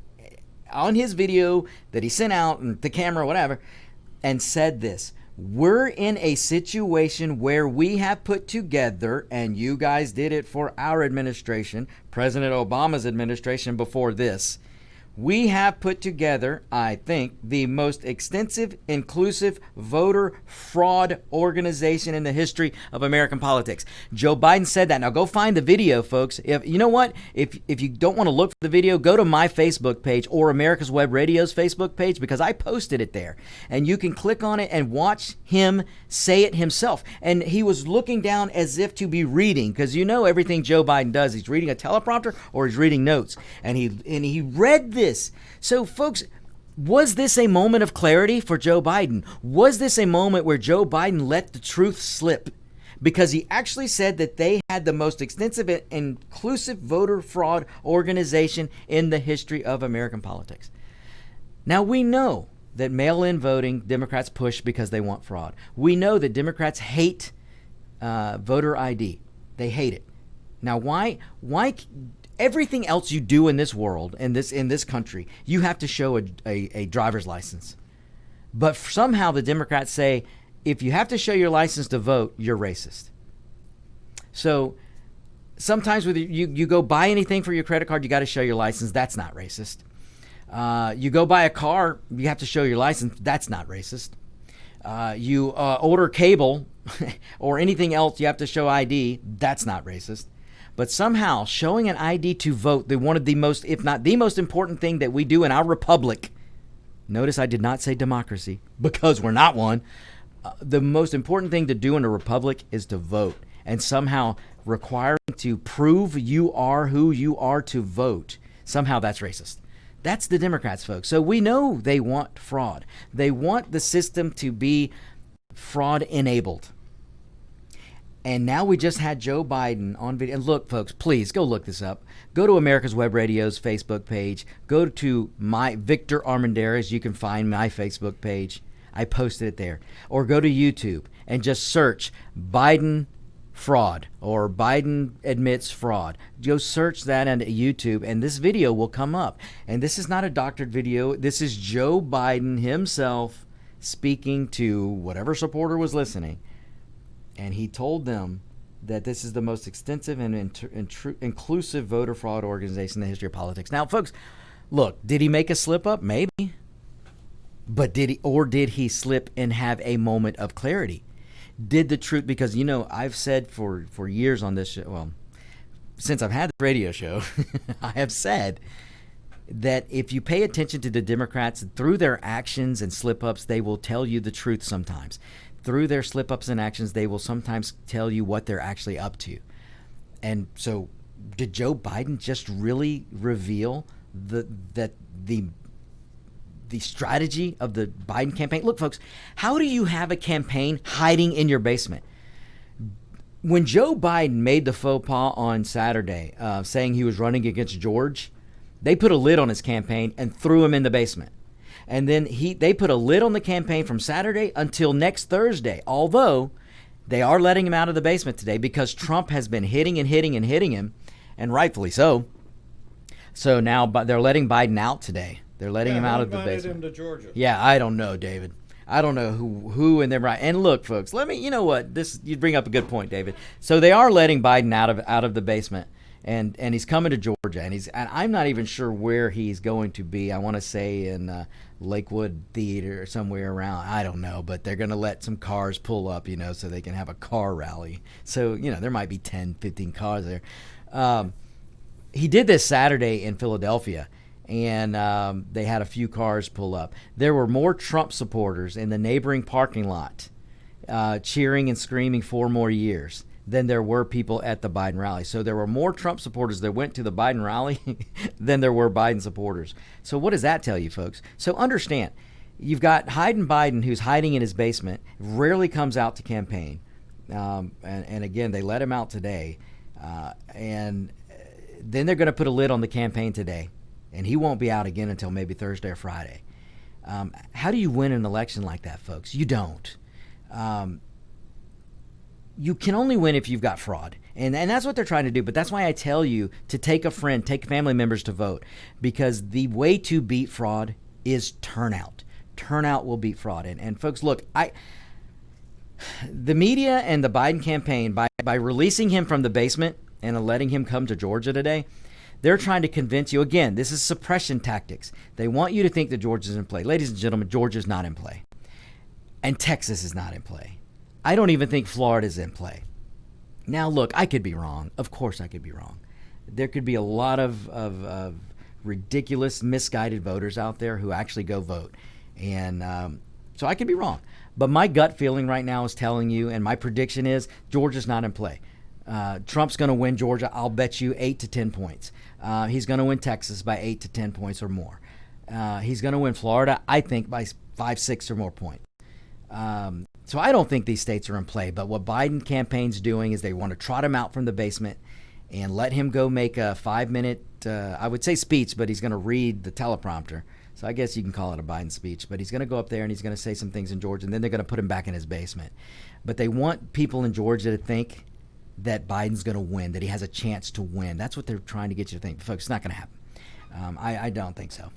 on his video that he sent out and the camera, whatever, and said this: we're in a situation where we have put together, and you guys did it for our administration, President Obama's administration before this. We have put together, I think, the most extensive, inclusive voter fraud organization in the history of American politics. Joe Biden said that. Now go find the video, folks. If you know what? If you don't want to look for the video, go to my Facebook page or America's Web Radio's Facebook page, because I posted it there. And you can click on it and watch him say it himself. And he was looking down as if to be reading, because you know everything Joe Biden does. He's reading a teleprompter or he's reading notes. And he read this. So, folks, was this a moment of clarity for Joe Biden? Was this a moment where Joe Biden let the truth slip? Because he actually said that they had the most extensive and inclusive voter fraud organization in the history of American politics. Now, we know that mail-in voting Democrats push because they want fraud. We know that Democrats hate voter ID. They hate it. Now, why everything else you do in this world, in this country, you have to show a driver's license. But somehow the Democrats say, if you have to show your license to vote, you're racist. So sometimes with you go buy anything for your credit card, you got to show your license. That's not racist. You go buy a car, you have to show your license. That's not racist. You order cable or anything else, you have to show ID. That's not racist. But somehow showing an ID to vote, one of the most, if not the most important thing that we do in our republic. Notice I did not say democracy, because we're not one. The most important thing to do in a republic is to vote. And somehow requiring to prove you are who you are to vote, somehow that's racist. That's the Democrats, folks. So we know they want fraud. They want the system to be fraud enabled. And now we just had Joe Biden on video. And look, folks, please go look this up. Go to America's Web Radio's Facebook page. Go to my Victor Armendariz. You can find my Facebook page. I posted it there. Or go to YouTube and just search Biden fraud or Biden admits fraud. Go search that on YouTube and this video will come up. And this is not a doctored video. This is Joe Biden himself speaking to whatever supporter was listening. And he told them that this is the most extensive and inclusive voter fraud organization in the history of politics. Now, folks, look, did he make a slip up? Maybe. But did he slip and have a moment of clarity? Did the truth, because, I've said for years on this show, well, since I've had the radio show, I have said that if you pay attention to the Democrats, through their actions and slip-ups, they will tell you the truth sometimes. Through their slip-ups and actions, they will sometimes tell you what they're actually up to. And so did Joe Biden just really reveal that the strategy of the Biden campaign? Look, folks, how do you have a campaign hiding in your basement? When Joe Biden made the faux pas on Saturday, saying he was running against George, they put a lid on his campaign and threw him in the basement. And then they put a lid on the campaign from Saturday until next Thursday, although they are letting him out of the basement today because Trump has been hitting him, and rightfully so. So now they're letting Biden out today. They're letting him out of the basement. Him to Georgia. Yeah, I don't know, David. I don't know who in them right. And look, folks, you know what? You bring up a good point, David. So they are letting Biden out of the basement. And he's coming to Georgia, and I'm not even sure where he's going to be. I want to say in Lakewood Theater or somewhere around. I don't know, but they're going to let some cars pull up, so they can have a car rally. So, there might be 10, 15 cars there. He did this Saturday in Philadelphia, and they had a few cars pull up. There were more Trump supporters in the neighboring parking lot cheering and screaming 4 more years than there were people at the Biden rally. So there were more Trump supporters that went to the Biden rally than there were Biden supporters. So what does that tell you, folks? So understand, you've got Biden who's hiding in his basement, rarely comes out to campaign. And again, they let him out today. And then they're going to put a lid on the campaign today. And he won't be out again until maybe Thursday or Friday. How do you win an election like that, folks? You don't. You can only win if you've got fraud. And that's what they're trying to do. But that's why I tell you to take a friend, take family members to vote, because the way to beat fraud is turnout. Turnout will beat fraud. And folks, look, the media and the Biden campaign, by releasing him from the basement and letting him come to Georgia today, they're trying to convince you, again, this is suppression tactics. They want you to think that Georgia's in play. Ladies and gentlemen, Georgia's not in play. And Texas is not in play. I don't even think Florida's in play. Now, look, I could be wrong. Of course I could be wrong. There could be a lot of ridiculous, misguided voters out there who actually go vote. And so I could be wrong. But my gut feeling right now is telling you, and my prediction is, Georgia's not in play. Trump's going to win Georgia, I'll bet you, 8 to 10 points. He's going to win Texas by 8 to 10 points or more. He's going to win Florida, I think, by 5, 6 or more points. So I don't think these states are in play. But what Biden campaign's doing is they want to trot him out from the basement and let him go make a 5-minute, I would say speech, but he's going to read the teleprompter. So I guess you can call it a Biden speech. But he's going to go up there and he's going to say some things in Georgia, and then they're going to put him back in his basement. But they want people in Georgia to think that Biden's going to win, that he has a chance to win. That's what they're trying to get you to think. But folks, it's not going to happen. I don't think so.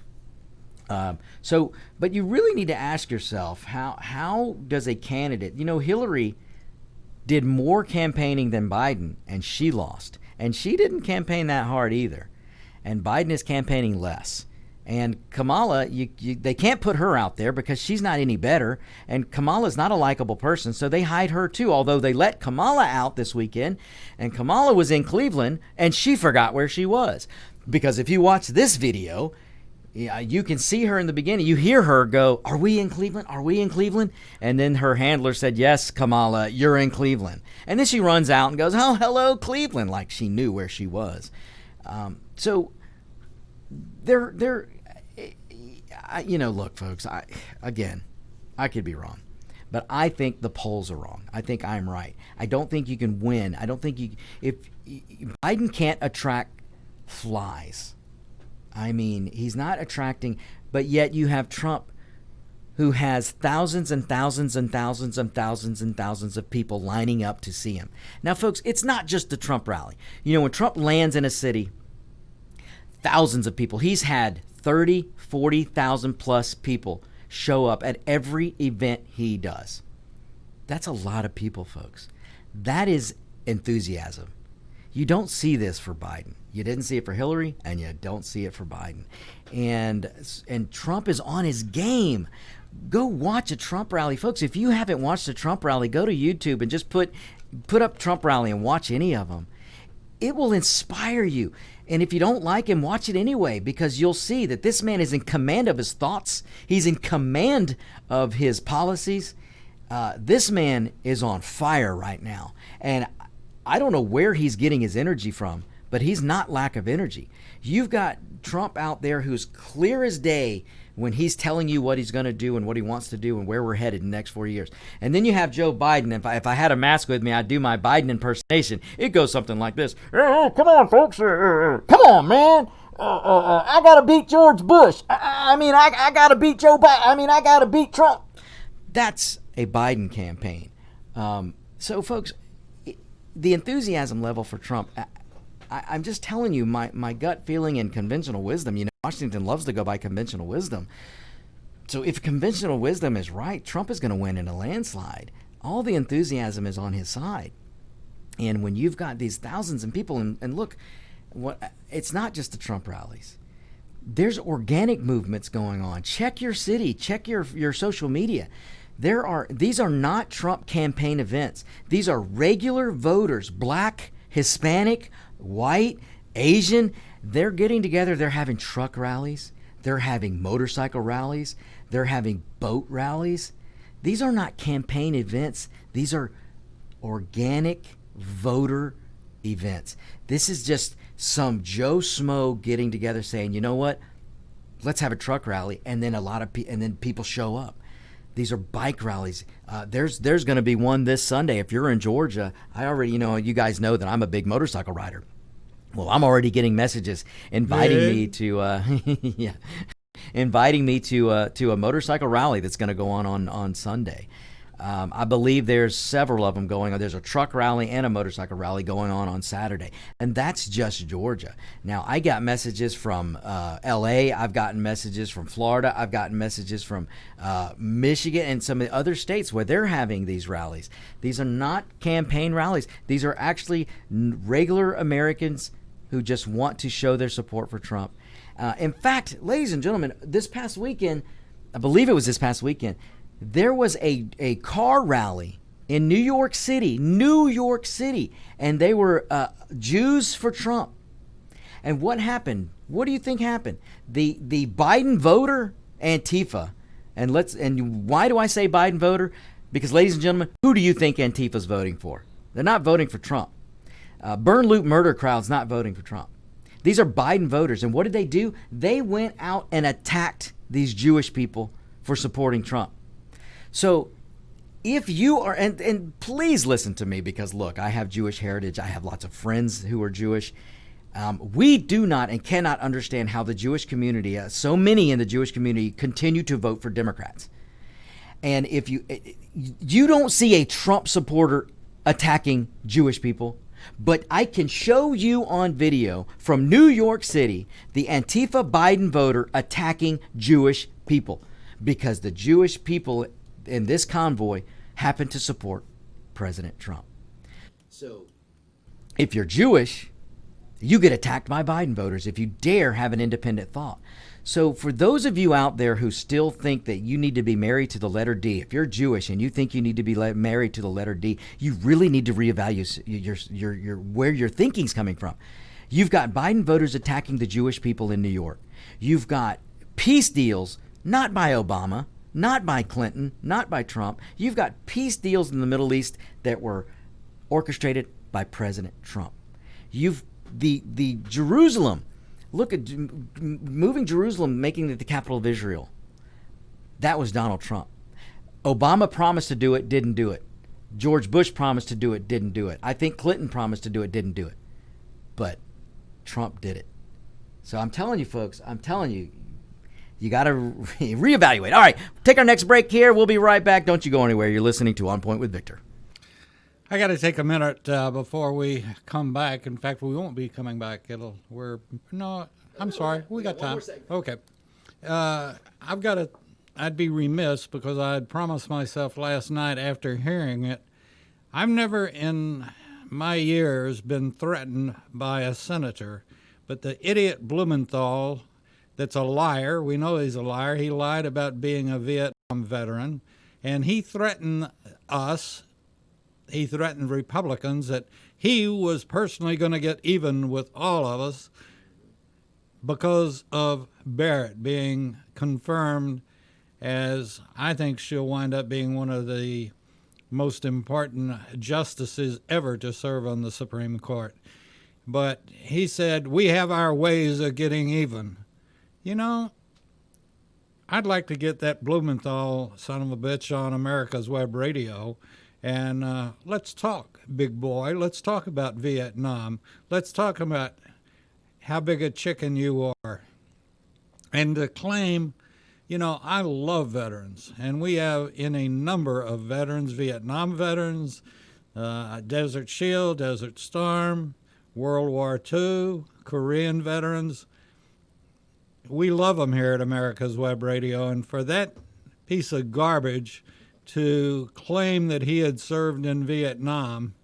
But you really need to ask yourself, how does a candidate, Hillary did more campaigning than Biden, and she lost. And she didn't campaign that hard either. And Biden is campaigning less. And Kamala, they can't put her out there because she's not any better. And Kamala's not a likable person, so they hide her too, although they let Kamala out this weekend. And Kamala was in Cleveland, and she forgot where she was. Because if you watch this video, you can see her in the beginning. You hear her go, "Are we in Cleveland? Are we in Cleveland?" And then her handler said, "Yes, Kamala, you're in Cleveland." And then she runs out and goes, "Oh, hello, Cleveland," like she knew where she was. So look, folks, I could be wrong. But I think the polls are wrong. I think I'm right. I don't think you can win. I don't think if Biden can't attract flies. I mean, he's not attracting, but yet you have Trump, who has thousands and thousands and thousands and thousands and thousands of people lining up to see him. Now, folks, it's not just the Trump rally. When Trump lands in a city, thousands of people, he's had 30, 40,000 plus people show up at every event he does. That's a lot of people, folks. That is enthusiasm. You don't see this for Biden. You didn't see it for Hillary, and you don't see it for Biden. And Trump is on his game. Go watch a Trump rally. Folks, if you haven't watched a Trump rally, go to YouTube and just put up Trump rally and watch any of them. It will inspire you. And if you don't like him, watch it anyway, because you'll see that this man is in command of his thoughts. He's in command of his policies. This man is on fire right now. And I don't know where he's getting his energy from, but he's not lack of energy. You've got Trump out there who's clear as day when he's telling you what he's going to do and what he wants to do and where we're headed in the next 4 years. And then you have Joe Biden. If I had a mask with me, I'd do my Biden impersonation. It goes something like this. Come on, folks. Come on, man. I got to beat George Bush. I got to beat Joe Biden. I got to beat Trump. That's a Biden campaign. So, folks, the enthusiasm level for Trump, I'm just telling you my gut feeling and conventional wisdom. Washington loves to go by conventional wisdom. So if conventional wisdom is right, Trump is going to win in a landslide. All the enthusiasm is on his side. And when you've got these thousands of people, and look, it's not just the Trump rallies. There's organic movements going on. Check your city. Check your social media. These are not Trump campaign events. These are regular voters, black, Hispanic, white, Asian. They're getting together. They're having truck rallies. They're having motorcycle rallies. They're having boat rallies. These are not campaign events. These are organic voter events. This is just some Joe Schmo getting together saying, you know what? Let's have a truck rally, and then and then people show up. These are bike rallies. There's going to be one this Sunday. If you're in Georgia, I already, you guys know that I'm a big motorcycle rider. Well, I'm already getting messages inviting me to, inviting me to a motorcycle rally that's going to go on Sunday. I believe there's several of them going on. There's a truck rally and a motorcycle rally going on Saturday. And that's just Georgia. Now, I got messages from L.A. I've gotten messages from Florida. I've gotten messages from Michigan and some of the other states where they're having these rallies. These are not campaign rallies. These are actually regular Americans who just want to show their support for Trump. In fact, ladies and gentlemen, this past weekend, I believe it was this past weekend, there was a car rally in New York City, and they were Jews for Trump. And what happened? What do you think happened? The Biden voter, Antifa, and why do I say Biden voter? Because, ladies and gentlemen, who do you think Antifa's voting for? They're not voting for Trump. Burn, loot, murder crowd's not voting for Trump. These are Biden voters. And what did they do? They went out and attacked these Jewish people for supporting Trump. So if you are, and please listen to me, because look, I have Jewish heritage. I have lots of friends who are Jewish. We do not and cannot understand how the Jewish community, so many in the Jewish community, continue to vote for Democrats. And if you don't see a Trump supporter attacking Jewish people, but I can show you on video from New York City the Antifa Biden voter attacking Jewish people, because the Jewish people in this convoy happen to support President Trump. So if you're Jewish, you get attacked by Biden voters if you dare have an independent thought. So for those of you out there who still think that you need to be married to the letter D, if you're Jewish and you think you need to be married to the letter D, you really need to reevaluate your where your thinking's coming from. You've got Biden voters attacking the Jewish people in New York. You've got peace deals, not by Obama, not by Clinton, not by Trump. You've got peace deals in the Middle East that were orchestrated by President Trump. You've the Jerusalem. Look at moving Jerusalem, making it the capital of Israel. That was Donald Trump. Obama promised to do it, didn't do it. George Bush promised to do it, didn't do it. I think Clinton promised to do it, didn't do it. But Trump did it. So I'm telling you, folks, you got to reevaluate. All right, take our next break here. We'll be right back. Don't you go anywhere. You're listening to On Point with Victor. I got to take a minute before we come back. In fact, we won't be coming back. I'm sorry. We got time. Okay. I'd be remiss because I'd promised myself last night after hearing it. I've never in my years been threatened by a senator, but the idiot Blumenthal, that's a liar. We know he's a liar. He lied about being a Vietnam veteran, and he threatened us. He threatened Republicans that he was personally going to get even with all of us because of Barrett being confirmed as, I think she'll wind up being one of the most important justices ever to serve on the Supreme Court. But he said, we have our ways of getting even. You know, I'd like to get that Blumenthal son of a bitch on America's Web Radio, and let's talk, big boy. Let's talk about Vietnam. Let's talk about how big a chicken you are. And to claim, I love veterans, and we have in a number of veterans, Vietnam veterans, Desert Shield, Desert Storm, World War II, Korean veterans. We love them here at America's Web Radio, and for that piece of garbage to claim that he had served in Vietnam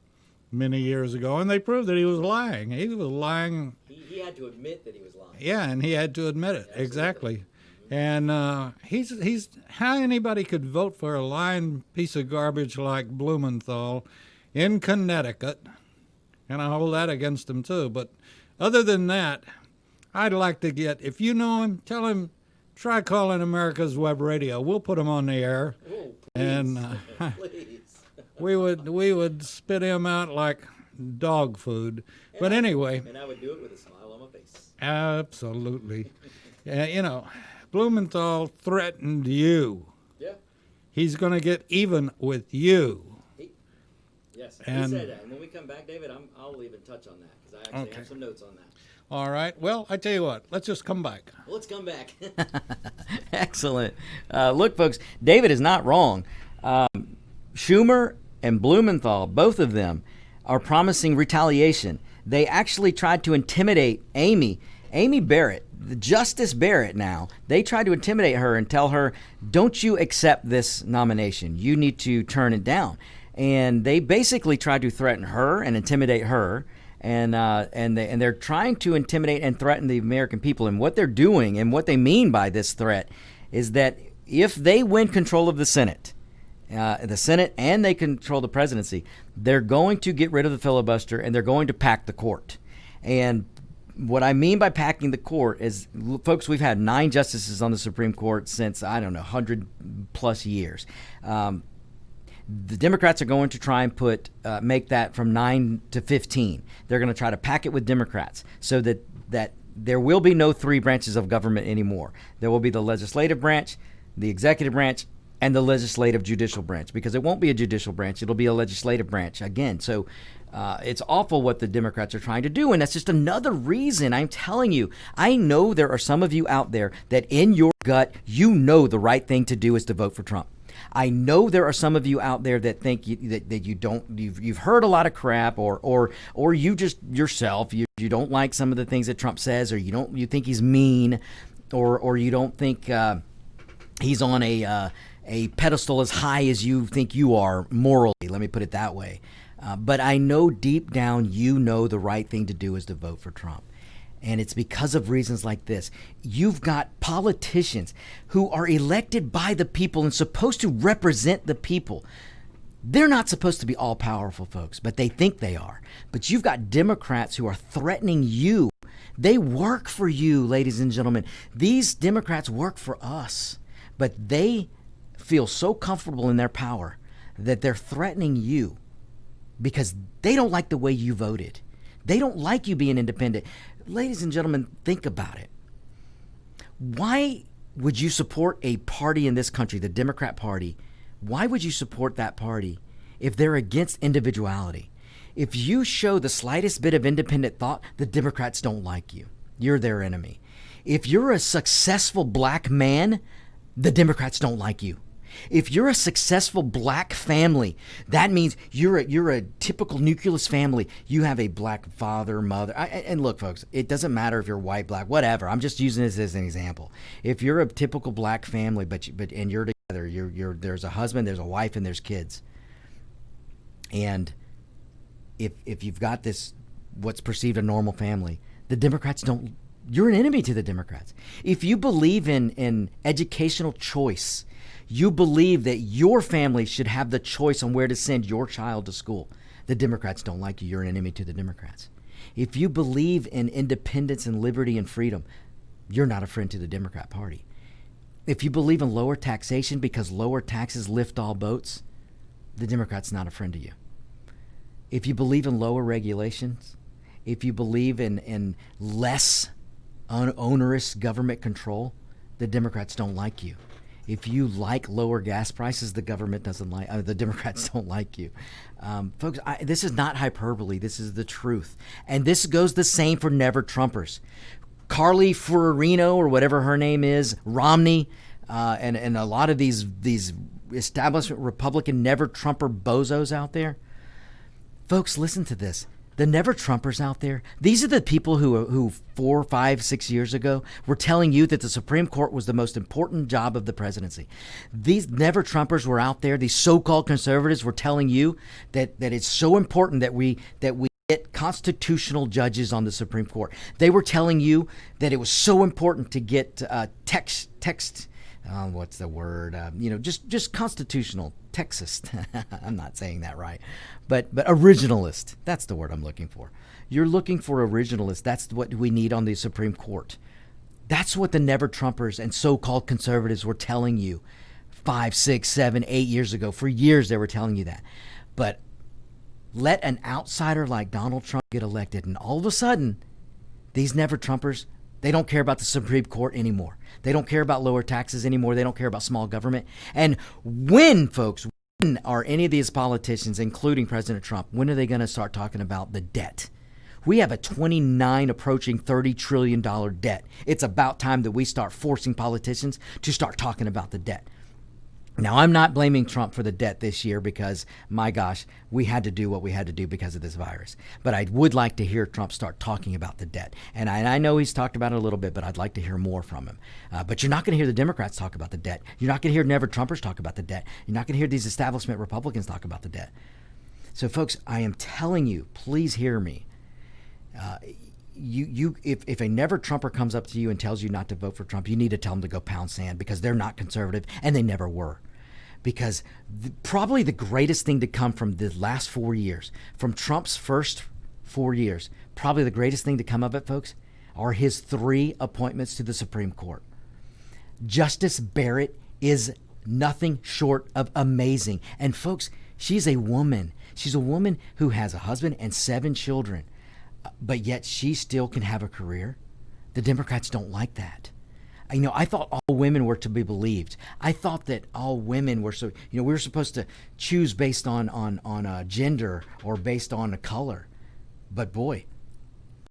many years ago, and they proved that he was lying. He was lying. He had to admit that he was lying. Yeah, and he had to admit it. Absolutely. Exactly. And he's how anybody could vote for a lying piece of garbage like Blumenthal in Connecticut, and I hold that against him too. But other than that, I'd like to get, if you know him, tell him, try calling America's Web Radio. We'll put him on the air. Oh, please. And Please. we would spit him out like dog food. But anyway. And I would do it with a smile on my face. Absolutely. Blumenthal threatened you. Yeah. He's going to get even with you. Yes, he said that. And when we come back, David, I'll even touch on that because I actually have some notes on that. All right. Well, I tell you what. Let's just come back. Let's come back. Excellent. Look, folks, David is not wrong. Schumer and Blumenthal, both of them, are promising retaliation. They actually tried to intimidate Amy Barrett, Justice Barrett now. They tried to intimidate her and tell her, don't you accept this nomination. You need to turn it down. And they basically tried to threaten her and intimidate her. And they're trying to intimidate and threaten the American people. And what they're doing and what they mean by this threat is that if they win control of the Senate and they control the presidency, they're going to get rid of the filibuster and they're going to pack the court. And what I mean by packing the court is, folks, we've had 9 justices on the Supreme Court since, 100 plus years. The Democrats are going to try and make that from 9 to 15. They're going to try to pack it with Democrats so that there will be no 3 branches of government anymore. There will be the legislative branch, the executive branch, and the legislative judicial branch, because it won't be a judicial branch. It'll be a legislative branch again. So it's awful what the Democrats are trying to do. And that's just another reason. I'm telling you, I know there are some of you out there that in your gut, you know the right thing to do is to vote for Trump. I know there are some of you out there that think that you don't, you've heard a lot of crap, or you just yourself, you don't like some of the things that Trump says, or you think he's mean, or you don't think he's on a pedestal as high as you think you are morally. Let me put it that way. But I know deep down you know the right thing to do is to vote for Trump. And it's because of reasons like this. You've got politicians who are elected by the people and supposed to represent the people. They're not supposed to be all powerful, folks, but they think they are. But you've got Democrats who are threatening you. They work for you, ladies and gentlemen. These Democrats work for us, but they feel so comfortable in their power that they're threatening you because they don't like the way you voted. They don't like you being independent. Ladies and gentlemen, think about it. Why would you support a party in this country, the Democrat Party? Why would you support that party if they're against individuality? If you show the slightest bit of independent thought, the Democrats don't like you. You're their enemy. If you're a successful black man, the Democrats don't like you. If you're a successful black family, that means you're a typical nucleus family. You have a black father, mother. And look, folks, it doesn't matter if you're white, black, whatever. I'm just using this as an example. If you're a typical black family, but you're together, there's a husband, there's a wife, and there's kids. And if you've got this, what's perceived a normal family, the Democrats don't. You're an enemy to the Democrats. If you believe in educational choice, you believe that your family should have the choice on where to send your child to school, the Democrats don't like you. You're an enemy to the Democrats. If you believe in independence and liberty and freedom, you're not a friend to the Democrat Party. If you believe in lower taxation because lower taxes lift all boats, the Democrat's not a friend to you. If you believe in lower regulations, if you believe in less onerous government control, the Democrats don't like you. If you like lower gas prices, the government doesn't like. The Democrats don't like you, folks. This is not hyperbole. This is the truth, and this goes the same for never Trumpers. Carly Fiorina, or whatever her name is, Romney, and a lot of these establishment Republican never Trumper bozos out there. Folks, listen to this. The never Trumpers out there, these are the people who 4, 5, 6 years ago were telling you that the Supreme Court was the most important job of the presidency. These never Trumpers were out there. These so-called conservatives were telling you that it's so important that we get constitutional judges on the Supreme Court. They were telling you that it was so important to get text. What's the word? Just constitutional Texas. I'm not saying that right, but originalist. That's the word I'm looking for. You're looking for originalist. That's what we need on the Supreme Court. That's what the never Trumpers and so-called conservatives were telling you 5, 6, 7, 8 years ago. For years they were telling you that. But let an outsider like Donald Trump get elected, and all of a sudden, these never Trumpers, they don't care about the Supreme Court anymore. They don't care about lower taxes anymore. They don't care about small government. And when are any of these politicians, including President Trump, when are they going to start talking about the debt? We have a 29 approaching $30 trillion debt. It's about time that we start forcing politicians to start talking about the debt. Now, I'm not blaming Trump for the debt this year because, my gosh, we had to do what we had to do because of this virus. But I would like to hear Trump start talking about the debt. And I know he's talked about it a little bit, but I'd like to hear more from him. But you're not going to hear the Democrats talk about the debt. You're not going to hear Never-Trumpers talk about the debt. You're not going to hear these establishment Republicans talk about the debt. So, folks, I am telling you, please hear me. If a Never-Trumper comes up to you and tells you not to vote for Trump, you need to tell them to go pound sand because they're not conservative and they never were. Because probably the greatest thing to come from the last 4 years, from Trump's first 4 years, probably the greatest thing to come of it, folks, are his 3 appointments to the Supreme Court. Justice Barrett is nothing short of amazing. And folks, she's a woman. She's a woman who has a husband and 7 children, but yet she still can have a career. The Democrats don't like that. I thought all women were to be believed. I thought that all women were we were supposed to choose based on gender or based on a color. But boy,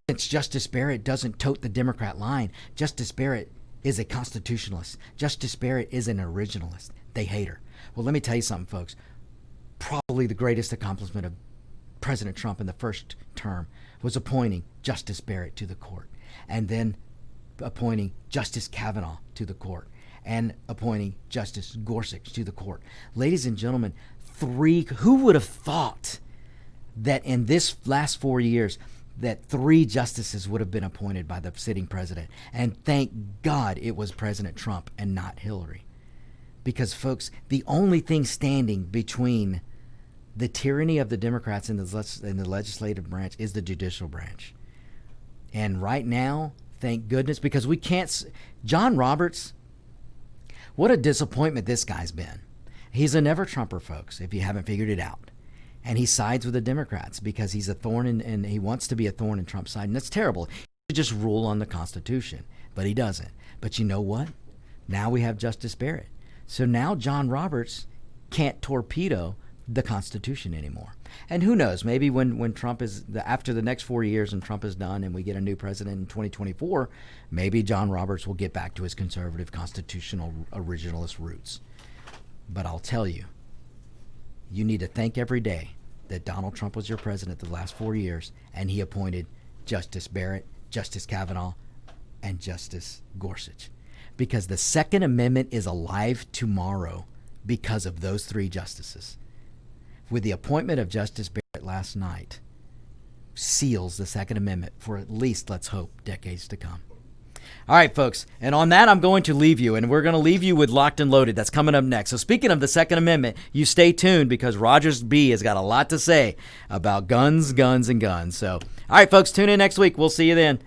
since Justice Barrett doesn't tote the Democrat line, Justice Barrett is a constitutionalist. Justice Barrett is an originalist. They hate her. Well, let me tell you something, folks. Probably the greatest accomplishment of President Trump in the first term was appointing Justice Barrett to the court, and then appointing Justice Kavanaugh to the court, and appointing Justice Gorsuch to the court. Ladies and gentlemen, 3, who would have thought that in this last 4 years that 3 justices would have been appointed by the sitting president? And thank God it was President Trump and not Hillary. Because, folks, the only thing standing between the tyranny of the Democrats in the legislative branch is the judicial branch. And right now, thank goodness, because we can't. John Roberts, what a disappointment this guy's been. He's a Never-Trumper, folks, if you haven't figured it out. And he sides with the Democrats because he's a thorn and he wants to be a thorn in Trump's side. And that's terrible. He should just rule on the Constitution, but he doesn't. But you know what? Now we have Justice Barrett. So now John Roberts can't torpedo the Constitution anymore. And who knows, maybe when Trump is, after the next 4 years and Trump is done and we get a new president in 2024, maybe John Roberts will get back to his conservative constitutional originalist roots. But I'll tell you, you need to thank every day that Donald Trump was your president the last 4 years and he appointed Justice Barrett, Justice Kavanaugh, and Justice Gorsuch. Because the Second Amendment is alive tomorrow because of those 3 justices. With the appointment of Justice Barrett last night, seals the Second Amendment for at least, let's hope, decades to come. All right, folks, and on that, I'm going to leave you, and we're going to leave you with Locked and Loaded. That's coming up next. So speaking of the Second Amendment, you stay tuned because Rogers B has got a lot to say about guns, guns, and guns. So, all right, folks, tune in next week. We'll see you then.